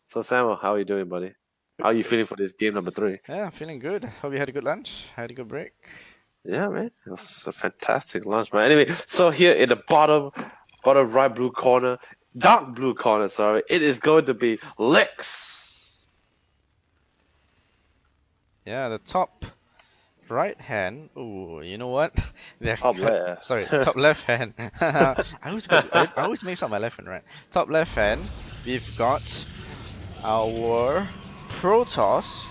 So Samuel, how are you doing, buddy? How are you feeling for this game number 3? Yeah, feeling good. Hope you had a good lunch. Had a good break. Yeah, man, it was a fantastic lunch, man. Anyway, so here in the bottom right blue corner, dark blue corner, sorry, it is going to be lliks. Yeah, the top right hand. Ooh, you know what? They're Top left. sorry, top left hand. I always mix up my left and right. Top left hand, we've got our Protoss,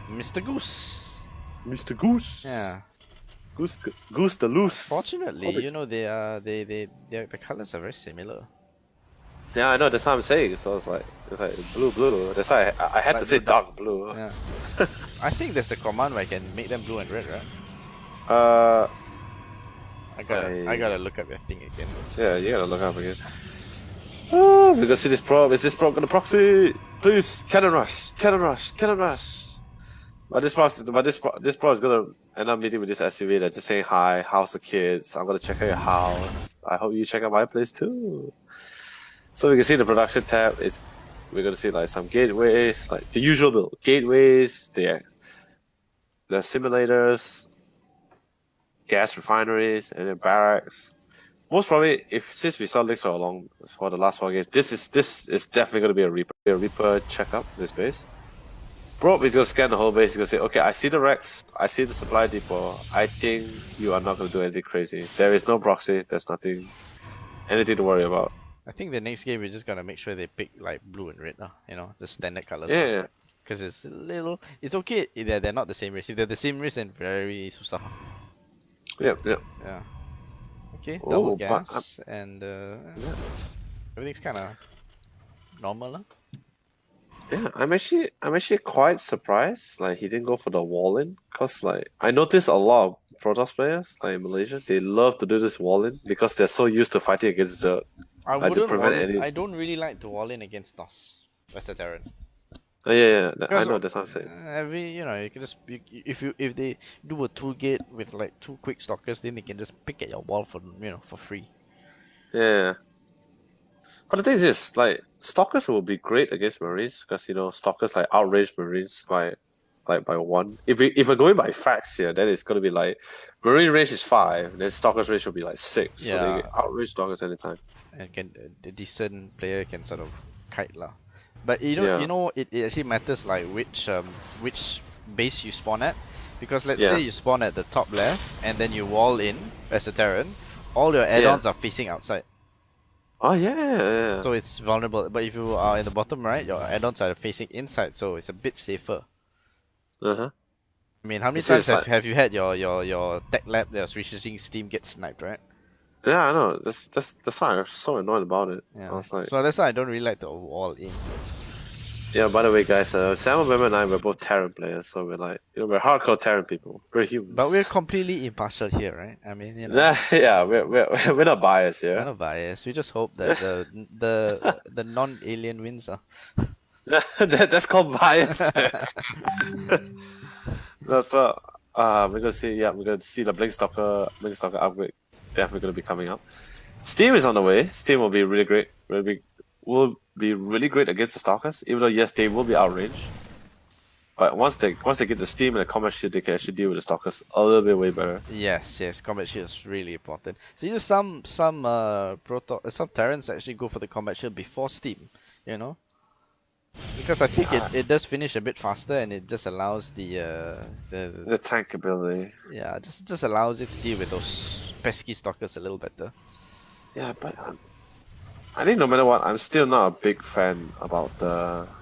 Mr. GooSE. Mr. GooSE. Yeah. Goose the loose. Fortunately, you know the colors are very similar. Yeah, I know. That's what I'm saying. So it's like blue. That's why I had Light to say blue, dark blue. Yeah. I think there's a command where I can make them blue and red, right? Uh, I gotta look up your thing again. yeah, you gotta look up again. Oh, we're gonna see this probe. Is this probe gonna proxy? Please, cannon rush, cannon rush, cannon rush. But this probe is gonna end up meeting with this SUV that's just saying hi, how's the kids? I'm gonna check out your house. I hope you check out my place too. So we can see the production tab is we're gonna see like some gateways, like the usual build. Gateways, the simulators, gas refineries, and then barracks. Most probably, if since we saw links for the last 4 games, this is definitely gonna be a Reaper checkup. This base. Bro is gonna scan the whole base. He's gonna say, "Okay, I see the Rex. I see the supply depot. I think you are not gonna do anything crazy. There is no proxy. There's anything to worry about." I think the next game we're just gonna make sure they pick like blue and red, the standard colors. Yeah. Because it's okay if they're not the same race. If they're the same race, then very susah. Yep. Yeah. Okay, Oh, double but gas and yeah. everything's kind of normal, lah. Yeah, I'm actually quite surprised. Like he didn't go for the wall in, cause like I noticed a lot of Protoss players like in Malaysia, they love to do this wall in because they're so used to fighting against the I like to wouldn't prevent wall in. any. I don't really like to wall in against DOS as a Terran. Oh, yeah, I Because know that's what I'm saying. you can just if they do a 2 gate with like 2 quick stalkers, then they can just pick at your wall for free. Yeah, but the thing is, like stalkers will be great against Marines because stalkers like outrage Marines by 1. If we're going by facts here, then it's gonna be like Marine range is 5, then stalkers range will be like 6. So they Yeah. get outrage stalkers anytime. And the decent player can sort of kite lah. But Yeah. it actually matters like which base you spawn at, because let's Yeah. say you spawn at the top left and then you wall in as a Terran, all your add-ons are facing outside, Oh yeah. so it's vulnerable. But if you are in the bottom right, your add-ons are facing inside, so it's a bit safer. Uh-huh. I mean, how many It's times just have you had your tech lab that was researching Steam get sniped, right? Yeah, I know. That's why I'm so annoyed about it. Yeah. I was like, So that's why I don't really like to wall in. yeah. By the way, guys, Sam, Bema, and I we're both Terran players, so we're like, we're hardcore Terran people. We're humans. But we're completely impartial here, right? I mean, yeah, we're not biased we're here. not biased. We just hope that the non-alien wins. That's called bias. That's we're gonna see the Blink Stalker upgrade definitely gonna be coming up. Steam is on the way. Steam will be really great. Will be really great against the Stalkers, even though yes, they will be outranged. But once they get the Steam and the combat shield, they can actually deal with the Stalkers a little bit way better. Yes, combat shield is really important. So some Terrans actually go for the combat shield before Steam, because I think it does finish a bit faster, and it just allows The tank ability. yeah, just allows it to deal with those pesky stalkers a little better. Yeah, but I think no matter what, I'm still not a big fan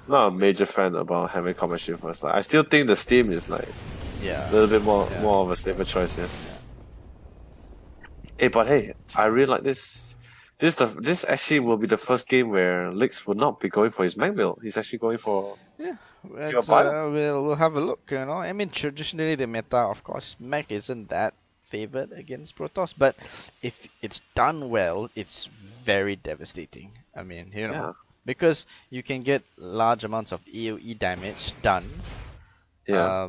not a major fan about having combat shield first. Like, I still think the Steam is like Yeah. a little bit more Yeah. of a safer choice here. Hey, but hey, I really like this. This actually will be the first game where lliks will not be going for his mag build. He's actually going for Yeah, pilot? we'll have a look. I mean, traditionally the meta, of course, mech isn't that favored against Protoss, but if it's done well, it's very devastating. I mean, Yeah. because you can get large amounts of AoE damage done. Yeah.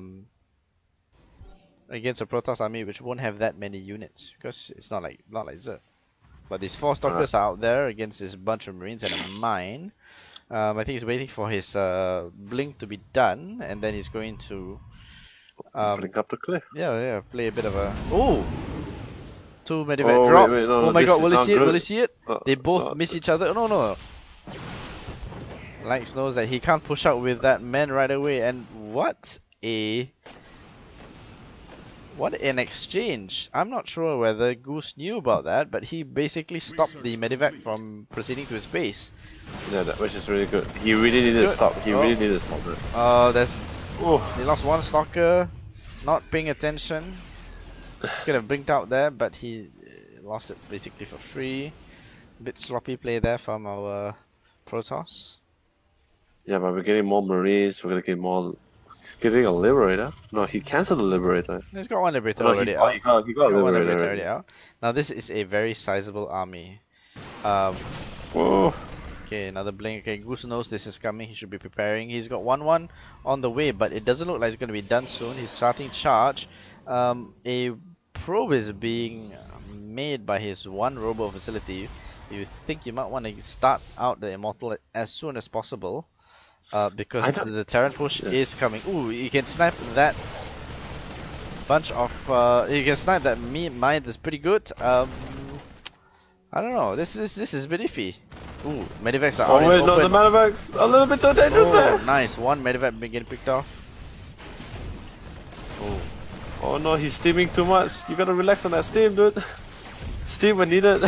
Against a Protoss army which won't have that many units, because it's not like Zerg. But these 4 stalkers are out there against this bunch of Marines and a mine. I think he's waiting for his blink to be done, and then he's going to Blink up the cliff. yeah, play a bit of a two medevac Oh, drop. wait, no, Oh no, my this god, is will he not see it? good. Will he see it? They No, both miss each other. No. Likes knows that he can't push out with that man right away, and what an exchange. I'm not sure whether GooSE knew about that, but he basically stopped the medevac from proceeding to his base. Yeah, which is really good. He really needed to stop. He really needed to stop it. He lost one stalker, not paying attention. Could have blinked out there, but he lost it basically for free. Bit sloppy play there from our Protoss. Yeah, but we're getting more Marines. We're gonna get more. Getting a Liberator? No, he cancelled the Liberator. He's got one Liberator No, already out. he got a He's got one Liberator Liberator already. already out. Now this is a very sizable army. Whoa. Okay, another blink. Okay, GooSE knows this is coming. He should be preparing. He's got 1-1 on the way, but it doesn't look like it's going to be done soon. He's starting charge. A probe is being made by his one robo facility. You think you might want to start out the Immortal as soon as possible, because the Terran push is coming. Ooh, you can snipe that bunch of. You can snipe that mine. That's pretty good. I don't know. This is a bit iffy. Ooh, medevac's are out in Oh wait, the no, the open. medevac's a little bit too dangerous there. Nice. One medevac getting picked off. Oh. Oh no, he's steaming too much. You gotta relax on that steam, dude. Steam when needed.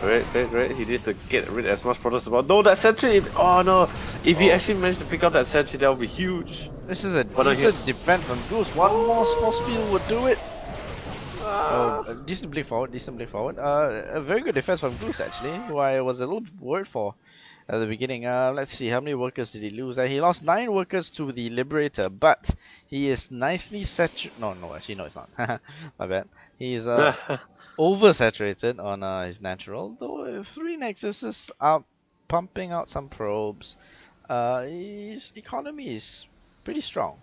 Great. He needs to get rid of as much Protoss as well. No, that sentry! Oh no! If he actually managed to pick up that sentry, that would be huge. This is a decent defense from GooSE. One more force field would do it. Oh, decent blink forward. A very good defense from GooSE actually, who I was a little worried for at the beginning. Let's see, how many workers did he lose? He lost 9 workers to the Liberator, but he is nicely saturated. No, actually no, it's not. My bad. He is oversaturated on his natural. Though 3 Nexuses are pumping out some probes. His economy is pretty strong.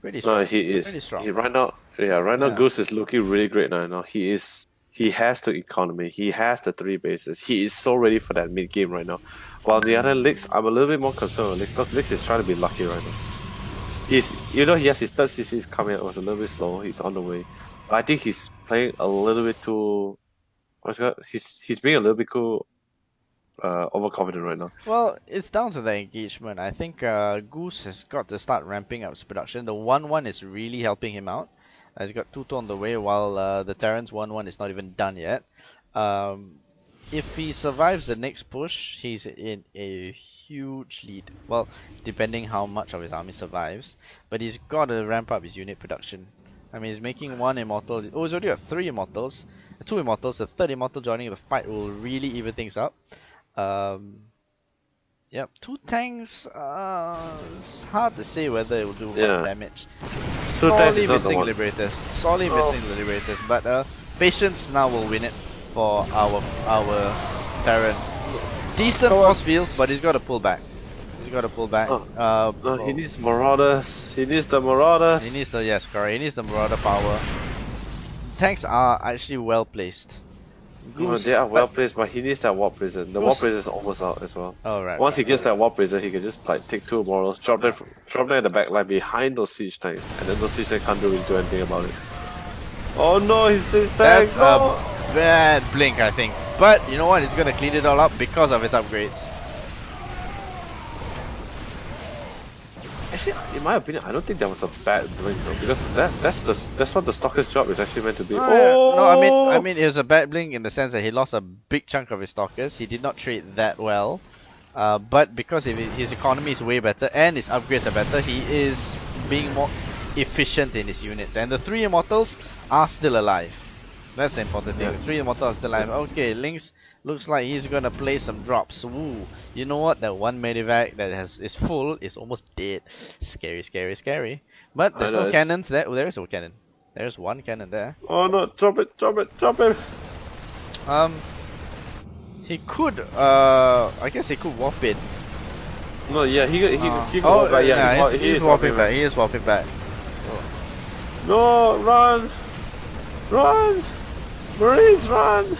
No, he is. Pretty strong. Right now, GooSE is looking really great now. He has the economy. He has the 3 bases. He is so ready for that mid game right now. While the other lliks, I'm a little bit more concerned with lliks because lliks is trying to be lucky right now. He has his third CC is coming. It was a little bit slow. He's on the way. But I think he's playing a little bit too. He's being a little bit too overconfident right now. Well, it's down to the engagement. I think GooSE has got to start ramping up his production. The 1-1 is really helping him out. He's got 2-2 on the way, while the Terran's 1-1 is not even done yet. If he survives the next push, he's in a huge lead. Well, depending how much of his army survives. But he's got to ramp up his unit production. I mean, he's making 1 Immortal. Oh, he's already got 3 Immortals. 2 Immortals. The 3rd Immortal joining the fight will really even things up. Yep, 2 tanks. It's hard to say whether it will do more damage. 2 tanks is not the missing one. Liberators. Sorely missing the Liberators. But patience now will win it for our Terran. Decent force fields, but he's got to pull back. No, he needs Marauders. He needs the Marauders. He needs the He needs the Marauder power. Tanks are actually well placed. No, they are well placed, but he needs that Warp Prison. The Warp Prison is almost out as well. Oh, right. Once he gets that Warp Prison, he can just like take 2 Immortals, drop them in the back line behind those siege tanks, and then those siege tanks can't do anything about it. Oh no, his siege tank! That's a bad blink, I think. But you know what? It's gonna clean it all up because of its upgrades. Actually, in my opinion, I don't think that was a bad blink though, because that's what the Stalker's job is actually meant to be. No, I mean it was a bad blink in the sense that he lost a big chunk of his Stalkers. He did not trade that well, but because his economy is way better and his upgrades are better, he is being more efficient in his units. And the 3 Immortals are still alive. That's the important thing. The 3 Immortals are still alive. Okay, lliks looks like he's gonna play some drops. Woo! You know what? That 1 medevac that is full is almost dead. Scary. But there's no cannons there. Oh, there is a cannon. There's 1 cannon there. Oh no! Drop it! He could. I guess he could warp it. No, yeah, he can warp back. Yeah, he's warping back. He is warping back. No, run! Marines, run!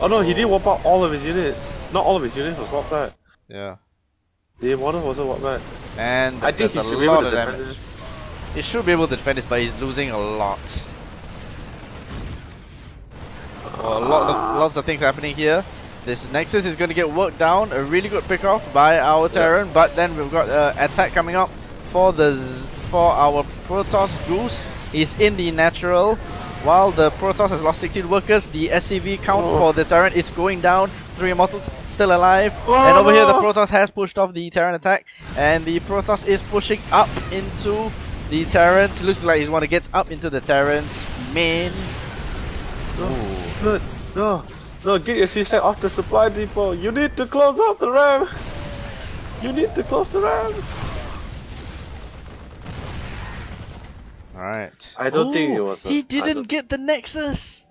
Oh no, he did wipe out all of his units. Not all of his units was wiped out. Yeah. The Immortal wasn't wiped out. And I think there's he a should be able lot to of defend damage. it. He should be able to defend this, but he's losing a lot. Well, lots of things happening here. This Nexus is going to get worked down. A really good pick off by our Terran, but then we've got attack coming up for our Protoss GooSE. He's in the natural. While the Protoss has lost 16 workers, the SCV count for the Terran is going down. 3 Immortals still alive. And over here, the Protoss has pushed off the Terran attack, and the Protoss is pushing up into the Terrans. Looks like he want to get up into the Terrans main. No, get your C-Stack off the supply depot. You need to close up the RAM. You need to close the RAM. Alright. I don't think it was. He didn't get the Nexus.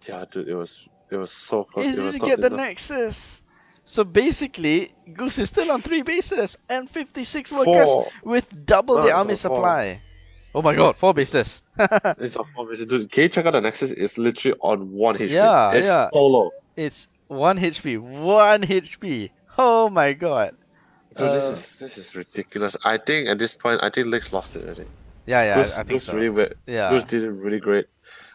Yeah, dude, it was so close. He It was didn't not get the enough. Nexus. So basically, GooSE is still on 3 bases and 56 workers with double the it's army on 4. supply. Oh my god, 4 bases. It's on 4 bases. Dude, can you check out the Nexus? It's literally on 1 HP. Yeah, it's yeah. so low. It's 1 HP. 1 HP. Oh my god. Dude, this is ridiculous. I think at this point, lliks lost it already. Yeah, I think so. Really weird. Yeah. GooSE did it really great.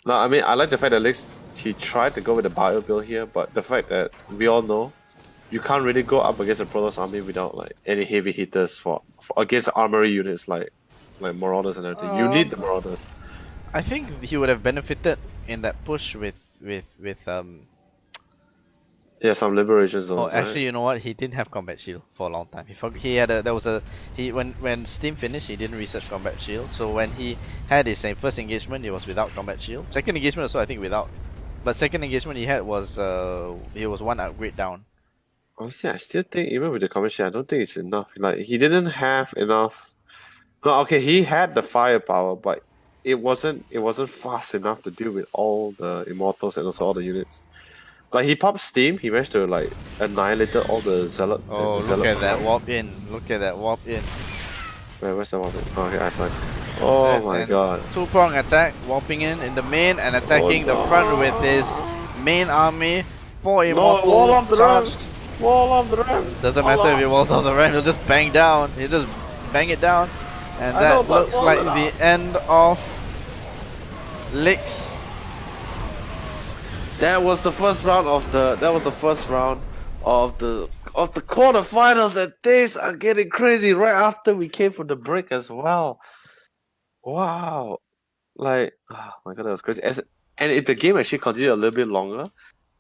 No, I mean, I like the fact that lliks, he tried to go with the bio build here, but the fact that we all know you can't really go up against a Protoss army without like any heavy hitters for against armory units like Marauders and everything. You need the Marauders. I think he would have benefited in that push with Yeah, some liberation zones. Oh, actually, you know what? He didn't have combat shield for a long time. He had when Steam finished, he didn't research combat shield. So when he had his first engagement, it was without combat shield. Second engagement also, I think, without. But second engagement he had was he was 1 upgrade down. Honestly, I still think even with the combat shield, I don't think it's enough. Like he didn't have enough. No, okay, he had the firepower, but it wasn't fast enough to deal with all the Immortals and also all the units. Like he popped Steam, he managed to like annihilate all the Zealot. Oh, look at that warp in! Look at that warp in! Where's the warp in? Oh, okay, I saw it. Oh my god! 2-prong attack, warping in the main and attacking the front with his main army. 4 Immortals wall off the ram! charged. Wall off the ram! Doesn't matter if he walls on the ram, he'll just bang down. He'll just bang it down. And that looks like the end of lliks. That was the first round of the quarterfinals, and things are getting crazy right after we came from the break as well. Wow. Like, oh my god, that was crazy. And if the game actually continued a little bit longer,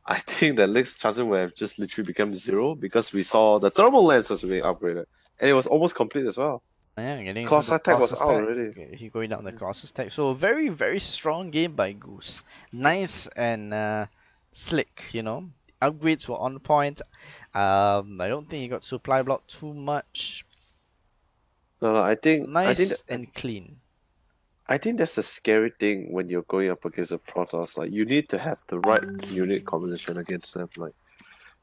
I think that lliks' chances would have just literally become 0 because we saw the thermal lens was being upgraded. And it was almost complete as well. Yeah, getting Cross attack was out attack. already. He going down the cross attack. So a very, very strong game by GooSE. Nice and slick, you know. Upgrades were on point. I don't think he got supply block too much. No, I think and clean. I think that's the scary thing when you're going up against a Protoss. Like you need to have the right unit composition against them. Like,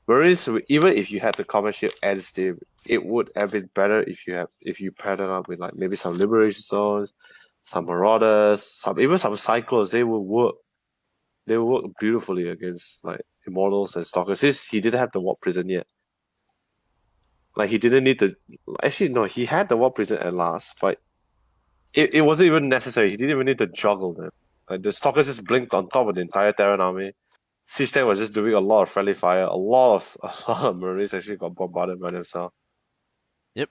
whereas even if you had the combat shield and Steam, it would have been better if you paired it up with like maybe some liberation zones, some Marauders, even some Cyclones. They will work. They will work beautifully against like Immortals and Stalkers. Since he didn't have the Warp Prison yet. Like he didn't need to. Actually, no, he had the Warp Prison at last, but it wasn't even necessary. He didn't even need to juggle them. Like the Stalkers just blinked on top of the entire Terran army. Siege was just doing a lot of friendly fire. A lot of Marines actually got bombarded by themselves. Yep.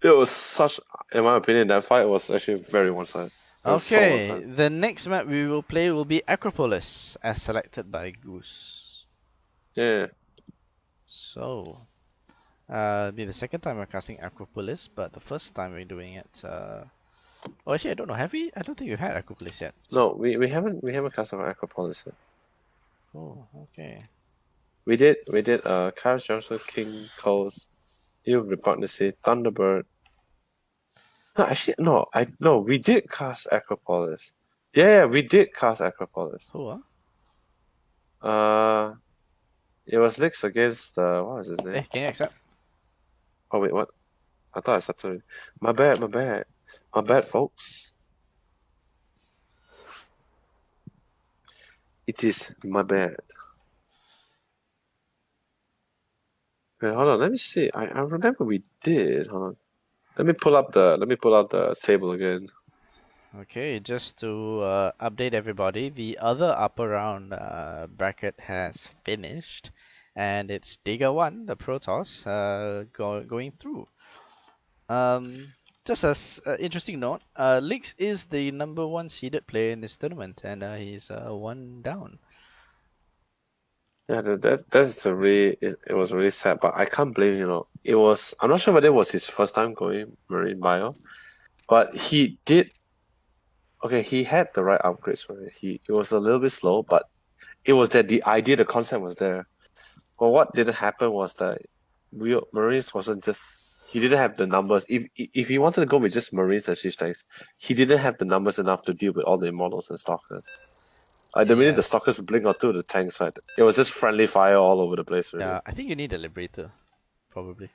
It was such, in my opinion, that fight was actually very one-sided. Okay, the next map we will play will be Acropolis, as selected by GooSE. Yeah. So, it'll be the second time we're casting Acropolis, but the first time we're doing it. Oh, actually, I don't know. Have we? I don't think we've had Acropolis yet. No, we haven't cast on Acropolis yet. Oh, okay. We did Kyle Johnson, King Coast, New Repugnancy, Thunderbird. No, actually, no, we did cast Acropolis. Yeah, we did cast Acropolis. Who? It was lliks against what was his name? Hey, can you accept? Oh wait, what? I thought I accepted it. My bad, folks. It is my bad. Wait, hold on. Let me see. I remember we did. Hold on. Let me pull up the table again. Okay, just to update everybody, the other upper round bracket has finished, and it's Digger 1, the Protoss, going through. Just as interesting note, lliks is the #1 seeded player in this tournament, and he's one down. Yeah, that's a really it was really sad, but I can't blame it was I'm not sure whether it was his first time going Marine Bio, but he did okay. He had the right upgrades for it. It was a little bit slow, but it was that the idea, the concept was there. But what didn't happen was that Marines wasn't just he didn't have the numbers. If he wanted to go with just Marines and siege tanks, he didn't have the numbers enough to deal with all the immortals and stalkers. Like the minute the Yes. stalkers blink onto the tanks, right, it was just friendly fire all over the place. Really. Yeah, I think you need a Liberator, probably.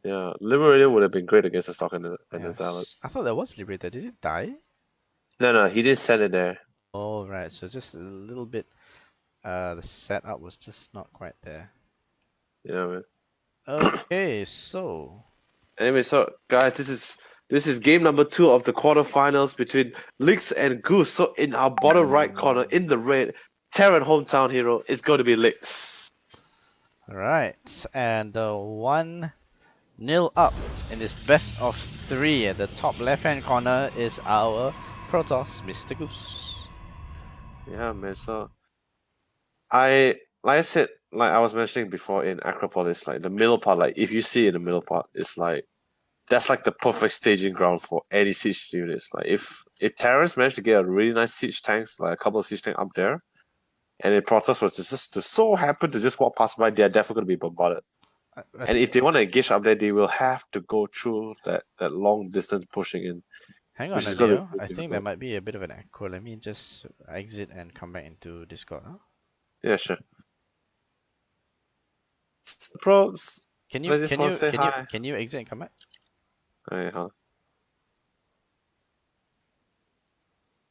Yeah, Liberator would have been great against the stalker and the Yes. zealots. I thought that was Liberator. Did it die? No, he didn't send it there. Oh, right. So just a little bit. The setup was just not quite there. Yeah, man. Okay, so Anyway, so guys, this is game number 2 of the quarterfinals between lliks and GooSE. So in our bottom right corner, in the red, Terran hometown hero is going to be lliks. right, and 1-0 up in this best of 3. At the top left-hand corner is our Protoss, Mr. GooSE. Yeah, man. So like I said, like I was mentioning before in Acropolis, like the middle part, like if you see in the middle part, it's like that's like the perfect staging ground for any siege units. Like if Terrans managed to get a really nice siege tanks, like a couple of siege tanks up there, and if Protoss was just to so happen to just walk past by, they're definitely going to be bombarded. And if they want to engage up there, they will have to go through that long distance pushing in. Hang on, Which is gonna be Leo. I think there might be a bit of an echo. Let me just exit and come back into Discord. Huh? Yeah, sure. Probs. Can I you just can wanna you say can you hi. can you exit and come back? Alright, huh?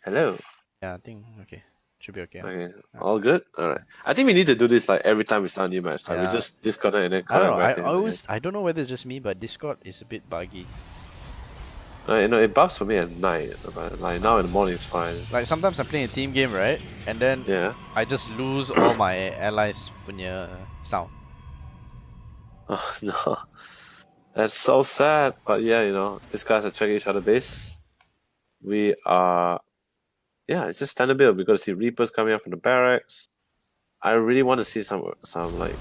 Hello. Yeah, I think okay. Should be okay. Huh? Okay, all good. All right. I think we need to do this like every time we start a new match. Like we Yeah. just disconnect and then I don't connect know. back in. I don't know whether it's just me, but Discord is a bit buggy. It bugs for me at night, but like now in the morning it's fine. Like sometimes I'm playing a team game, right? And then Yeah. I just lose all my allies punya sound. Oh no, that's so sad. But yeah, these guys are checking each other base. We are, yeah, it's just standard build. We're gonna see Reapers coming up from the barracks. I really want to see some like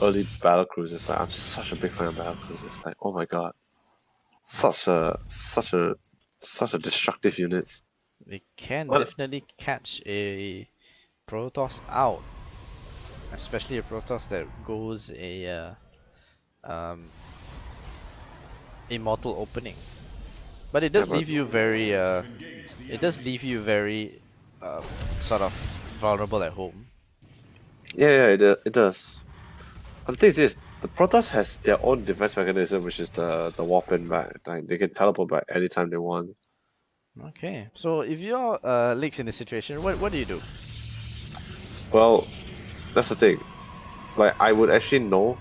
early battle cruisers. Like I'm such a big fan of battle cruisers. Like oh my god, such a destructive units. They can What? definitely catch a Protoss out, especially a Protoss that goes a immortal opening. But it does leave you very sort of vulnerable at home. Yeah, it does. But the thing is this, the Protoss has their own defense mechanism, which is the warp in back. Like they can teleport back anytime they want. Okay, so if you're lliks in this situation, what do you do? Well, that's the thing. Like I would actually know.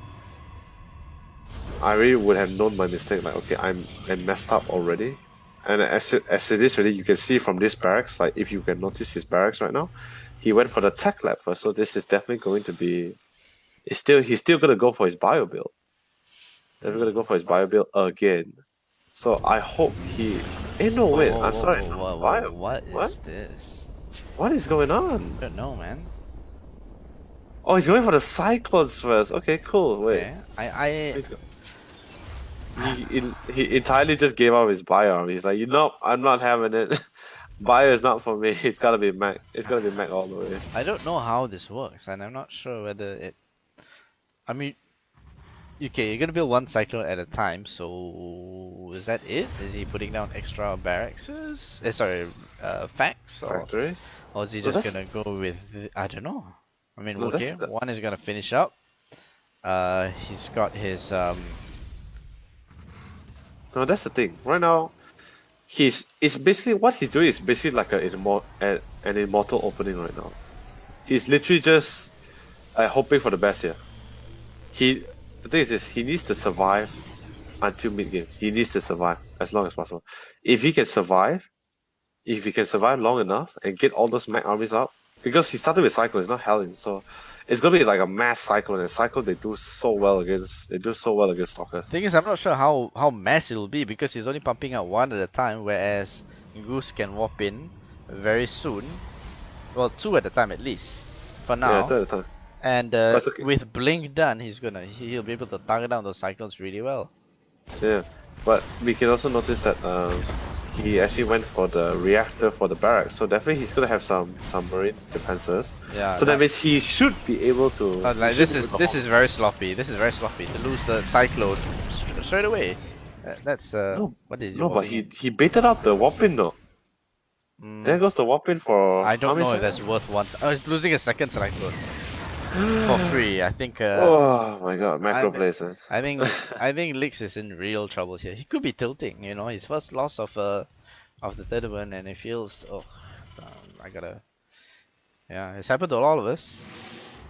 I really would have known my mistake. Like okay, I messed up already. And as it is really, you can see from this barracks, like if you can notice his barracks right now, he went for the tech lab first. So this is definitely going to be. He's still gonna go for his bio build. They're gonna go for his bio build again. So I hope he. Hey, no, wait. I'm sorry. What is this? What is going on? I don't know, man. Oh, he's going for the Cyclones first. Okay, cool. Wait. Okay. He entirely just gave up his bio. He's like, I'm not having it. Bio is not for me. It's gotta be Mac. It's gotta be Mac all the way. I don't know how this works, and I'm not sure whether it. I mean, okay, you're gonna build one cyclone at a time. So is that it? Is he putting down extra barracks? Facts? Factory? Or is he just gonna go with? I don't know. I mean, okay, one is gonna finish up. He's got his No, that's the thing. Right now, it's basically what he's doing is basically like an immortal opening right now. He's literally just hoping for the best here. the thing is this, he needs to survive until mid game. He needs to survive as long as possible. If he can survive long enough and get all those mech armies up, because he started with Cyclone, it's not Hellion, so it's gonna be like a mass Cyclone, and Cyclone they do so well against Stalkers. Thing is, I'm not sure how mass it'll be because he's only pumping out one at a time, whereas GooSE can warp in very soon. Well, two at a time at least for now. Yeah, two at a time. And okay. with Blink done, he'll be able to target down those Cyclones really well. Yeah, but we can also notice that he actually went for the reactor for the barracks, so definitely he's gonna have some marine defenses. Yeah. So that means he should be able to. Like this is very sloppy. This is very sloppy to lose the Cyclone straight away. That's what is no, but he baited out the Warpin though. There goes the Warpin for. I don't know if that's worth one. Oh, he's losing a second Cyclone for free. I think. Oh my god, macro places. I think lliks is in real trouble here. He could be tilting. You know, his first loss of the tournament, and he feels I gotta. Yeah, it's happened to all of us.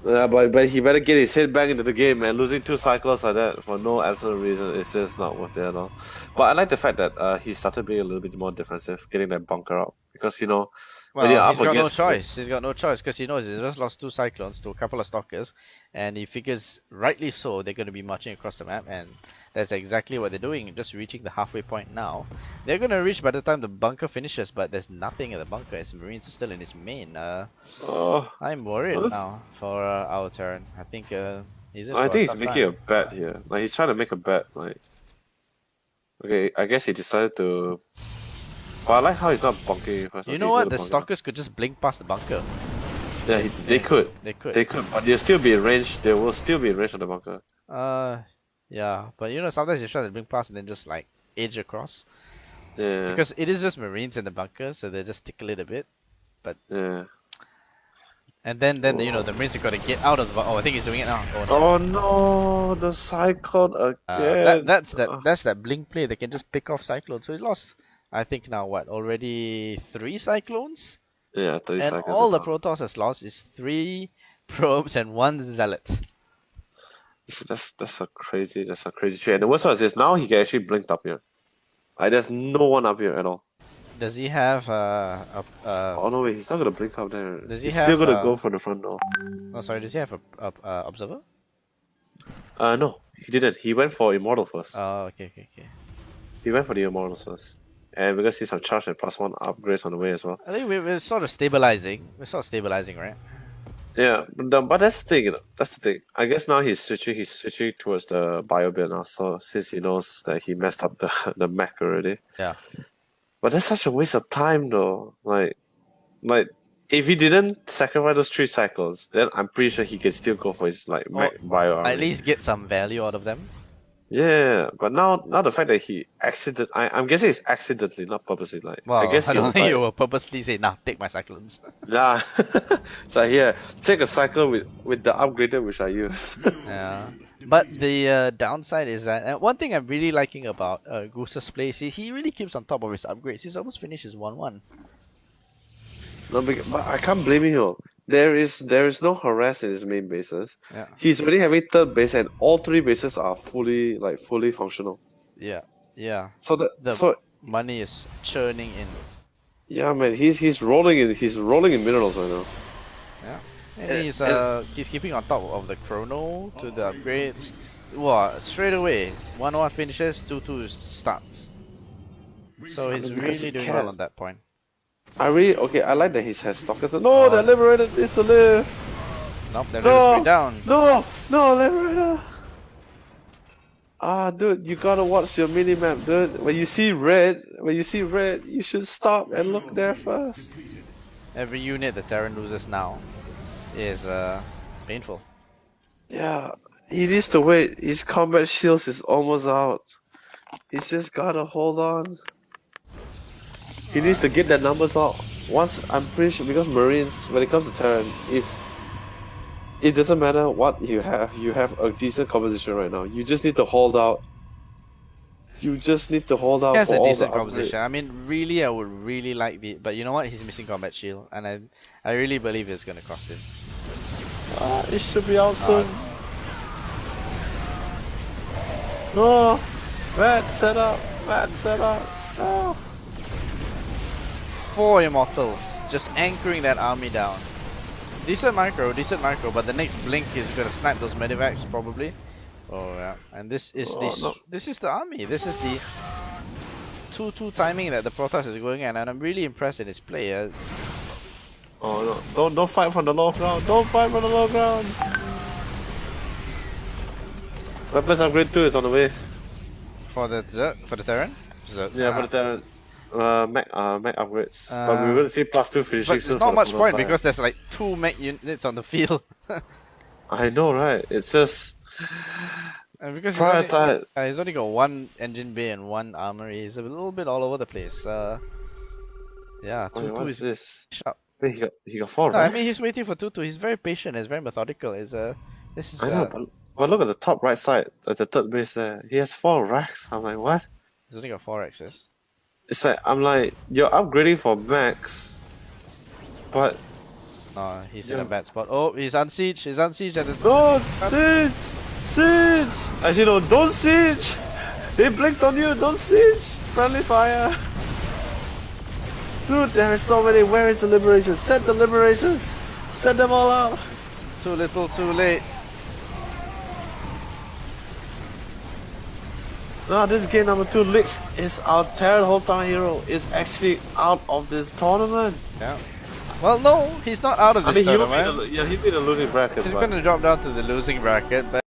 Yeah, but he better get his head back into the game, man. Losing two Cyclones like that for no absolute reason, it's just not worth it at all. But I like the fact that he started being a little bit more defensive, getting that bunker out. Because, you know, well, he's got no choice. He's got no choice because he knows he just lost two Cyclones to a couple of Stalkers. And he figures, rightly so, they're going to be marching across the map. And that's exactly what they're doing, just reaching the halfway point now. They're going to reach by the time the bunker finishes, but there's nothing in the bunker as Marines are still in his main. I'm worried now for our turn. I think he's making a bet here. Like, he's trying to make a bet. Like, okay, I guess he decided to. But I like how he's not bunking first. You know what? The Stalkers could just blink past the bunker. Yeah, they could. They could. But they'll still be in range. They will still be in range of the bunker. Yeah, but you know, sometimes you try to blink past and then just like edge across. Yeah. Because it is just Marines in the bunker, so they just tickle it a bit. But yeah. And then you know the Marines have got to get out of the. Oh, I think he's doing it now. Oh no, the Cyclone again. That's that blink play. They can just pick off Cyclones. So he lost. I think now what? Already 3 Cyclones. Yeah, 3 Cyclones. And all the Protoss has lost is 3 probes and 1 Zealot. That's a crazy trade. And the worst part is this: now he can actually blink up here. Like there's no one up here at all. Does he have Oh no, wait, he's not gonna blink up there. He's still gonna go for the front door. Oh sorry, does he have a observer? No, he didn't. He went for Immortal first. Oh, okay. He went for the Immortals first. And we're gonna see some charge and +1 upgrades on the way as well. I think we're sort of stabilizing. We're sort of stabilizing, right? Yeah, but that's the thing, you know. That's the thing. I guess now he's switching towards the bio build now. So since he knows that he messed up the mech already. Yeah. But that's such a waste of time though. Like if he didn't sacrifice those 3 cycles, then I'm pretty sure he could still go for his mech bio army. At least get some value out of them. Yeah, but now the fact that he I'm guessing it's accidentally, not purposely. Like, well, I guess I don't think you will purposely say, "Nah, take my Cyclones." Yeah, it's like here, take a cycle with the upgrader which I use. Yeah, but the downside is that one thing I'm really liking about GooSE's play is he really keeps on top of his upgrades. He's almost finished his 1-1. No, but I can't blame him. There is no harass in his main bases. Yeah. He's already having 3rd base, and all 3 bases are fully functional. Yeah. So the money is churning in. Yeah, man, he's rolling in minerals right now. Yeah, and he's keeping on top of the chrono to the upgrades. Wow, straight away, 1-1 finishes, 2-2 starts. So he's really doing well on that point. I like that he has Stalkers. No, the Liberator needs to live. Nope, they're going straight down. No, Liberator. Dude, you gotta watch your minimap, dude. When you see red, you should stop and look there first. Every unit the Terran loses now is painful. Yeah, he needs to wait. His combat shields is almost out. He's just gotta hold on. He needs to get that numbers out. Once, I'm pretty sure, because Marines, when it comes to Terran, it doesn't matter what you have a decent composition right now. You just need to hold out. You just need to hold out. He has for a all decent the composition. I mean, really, I would really like but you know what? He's missing combat shield, and I really believe it's gonna cost him. It should be out soon. No! Mad setup! Mad setup! No! 4 immortals, just anchoring that army down. Decent micro, but the next blink is gonna snipe those medivacs probably. Oh yeah, and this is this is the army. This is the 2-2 timing that the Protoss is going at, and I'm really impressed in his play. Oh no! Don't fight from the low ground! Don't fight from the low ground! Weapons upgrade 2 is on the way. For the Terran? Yeah, for the Terran. Mech upgrades. But we're gonna see +2 finishing but soon. there's not much point because there's like 2 mech units on the field. I know, right? It's just and because he's only got 1 engine bay and 1 armory, he's a little bit all over the place. Yeah, 2-2 is this? sharp. Wait, he got 4 No, racks? I mean he's waiting for 2-2. He's very patient. He's very methodical. This is. I know, but look at the top right side, at the third base there. He has 4 racks. I'm like, what? He's only got 4 X's. It's like, I'm like, you're upgrading for max, but... No, he's in a bad spot. Oh, he's unsiege. He's unsiege at the... No, siege! Siege! Actually, no, don't siege! They blinked on you, don't siege! Friendly fire! Dude, there are so many. Where is the liberation? Set the liberations! Set them all out! Too little, too late. No, this is game number 2. lliks is our Terran whole time hero. Is actually out of this tournament. Yeah. Well, no, he's not out of this tournament. He made a losing bracket. He's going to drop down to the losing bracket, but